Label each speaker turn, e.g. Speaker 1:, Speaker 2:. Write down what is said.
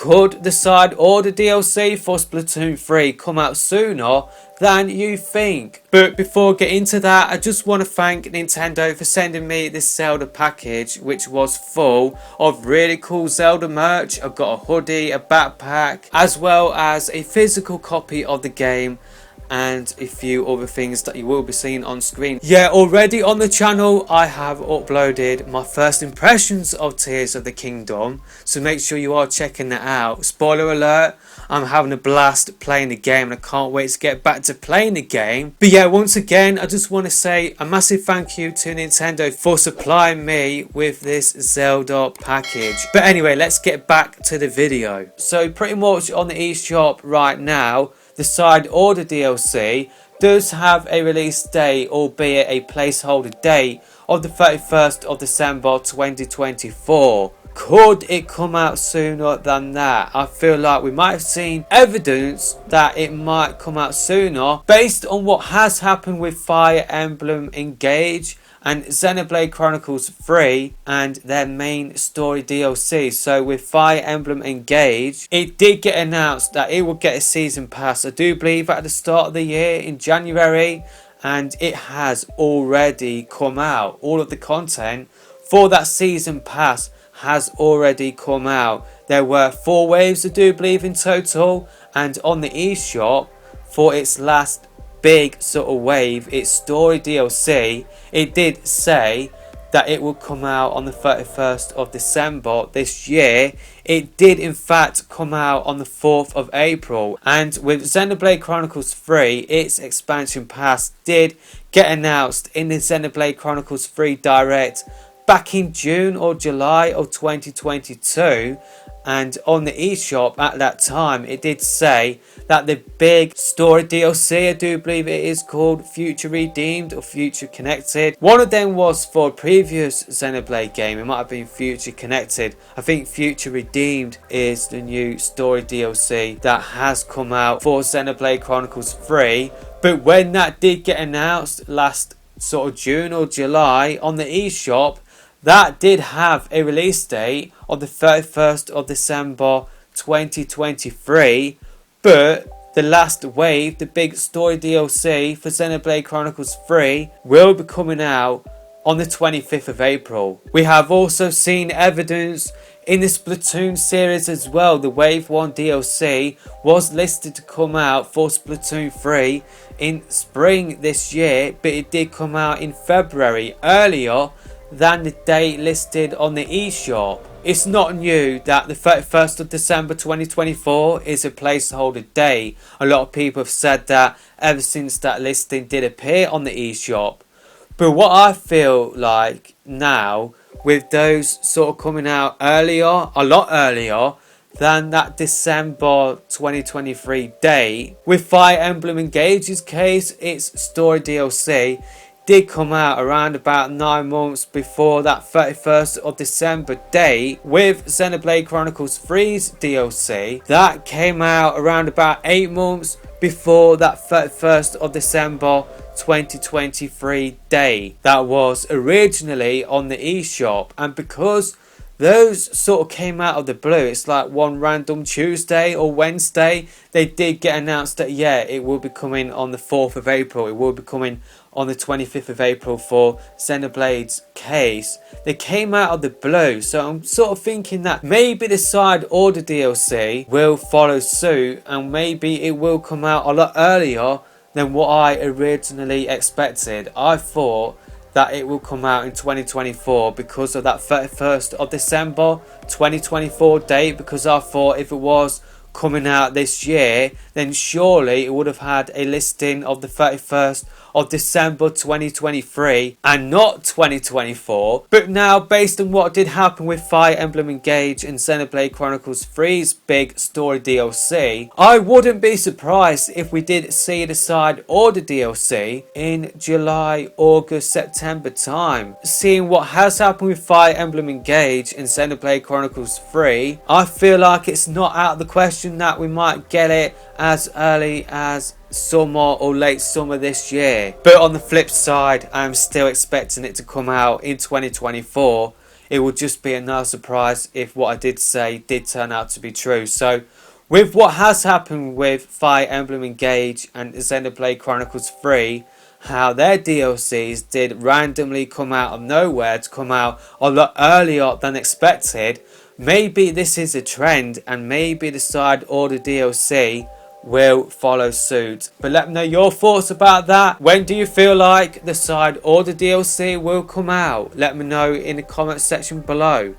Speaker 1: could the side order DLC for Splatoon 3 come out sooner than you think? But before getting into that, I just want to thank Nintendo for sending me this Zelda package, which was full of really cool Zelda merch. I've got a hoodie, a backpack, as well as a physical copy of the game and a few other things that you will be seeing on screen. Yeah, already on the channel I have uploaded my first impressions of Tears of the Kingdom, so make sure you are checking that out. Spoiler alert, I'm having a blast playing the game and I can't wait to get back to playing the game. But yeah, once again, I just want to say a massive thank you to Nintendo for supplying me with this Zelda package. But anyway, let's get back to the video. So pretty much on the eShop right now, the side order DLC does have a release date, albeit a placeholder date, of the 31st of December 2024. Could it come out sooner than that? I feel like we might have seen evidence that it might come out sooner based on what has happened with Fire Emblem Engage and Xenoblade Chronicles 3 and their main story DLC. So with Fire Emblem Engage, it did get announced that it would get a season pass, I do believe at the start of the year in January, and it has already come out. All of the content for that season pass has already come out. There were 4 waves, I do believe, in total, and on the eShop for its last big sort of wave, its story DLC, it did say that it would come out on the 31st of December this year. It did in fact come out on the 4th of April, and with Xenoblade Chronicles 3, its expansion pass did get announced in the Xenoblade Chronicles 3 Direct back in June or July of 2022, and on the eShop at that time it did say that the big story DLC, I do believe it is called Future Redeemed or Future Connected, one of them was for a previous Xenoblade game, it might have been Future Connected. I think Future Redeemed is the new story DLC that has come out for Xenoblade Chronicles 3. But when that did get announced last sort of June or July on the eShop, that did have a release date of the 31st of December 2023, but the last wave, the big story DLC for Xenoblade Chronicles 3, will be coming out on the 25th of April. We have also seen evidence in the Splatoon series as well. The Wave 1 DLC was listed to come out for Splatoon 3 in spring this year, but it did come out in February, earlier than the date listed on the eShop. It's not new that the 31st of December 2024 is a placeholder date. A lot of people have said that ever since that listing did appear on the eShop. But what I feel like now, with those sort of coming out earlier, a lot earlier than that December 2023 date, with Fire Emblem Engage's case, its story DLC did come out around about 9 months before that 31st of December date. With Xenoblade Chronicles 3's DLC, that came out around about 8 months before that 31st of December 2023 date that was originally on the eShop. And because those sort of came out of the blue, it's like one random Tuesday or Wednesday, they did get announced that yeah, it will be coming on the 4th of April, it will be coming on the 25th of April for Xenoblade's case. They came out of the blue, so I'm sort of thinking that maybe the side order DLC will follow suit, and maybe it will come out a lot earlier than what I originally expected. I thought that it will come out in 2024 because of that 31st of December 2024 date, because I thought if it was coming out this year, then surely it would have had a listing of the 31st of December 2023 and not 2024. But now, based on what did happen with Fire Emblem Engage and Xenoblade Chronicles 3's big story DLC, I wouldn't be surprised if we did see the side order DLC in July, August, September time. Seeing what has happened with Fire Emblem Engage and Xenoblade Chronicles 3, I feel like it's not out of the question that we might get it as early as summer or late summer this year. But on the flip side, I'm still expecting it to come out in 2024 it would just be a nice surprise if what I did say did turn out to be true. So with what has happened with Fire Emblem Engage and Xenoblade Chronicles 3, how their DLCs did randomly come out of nowhere, to come out a lot earlier than expected, maybe this is a trend and maybe the side order DLC will follow suit. But let me know your thoughts about that. When do you feel like the side order DLC will come out? Let me know in the comment section below.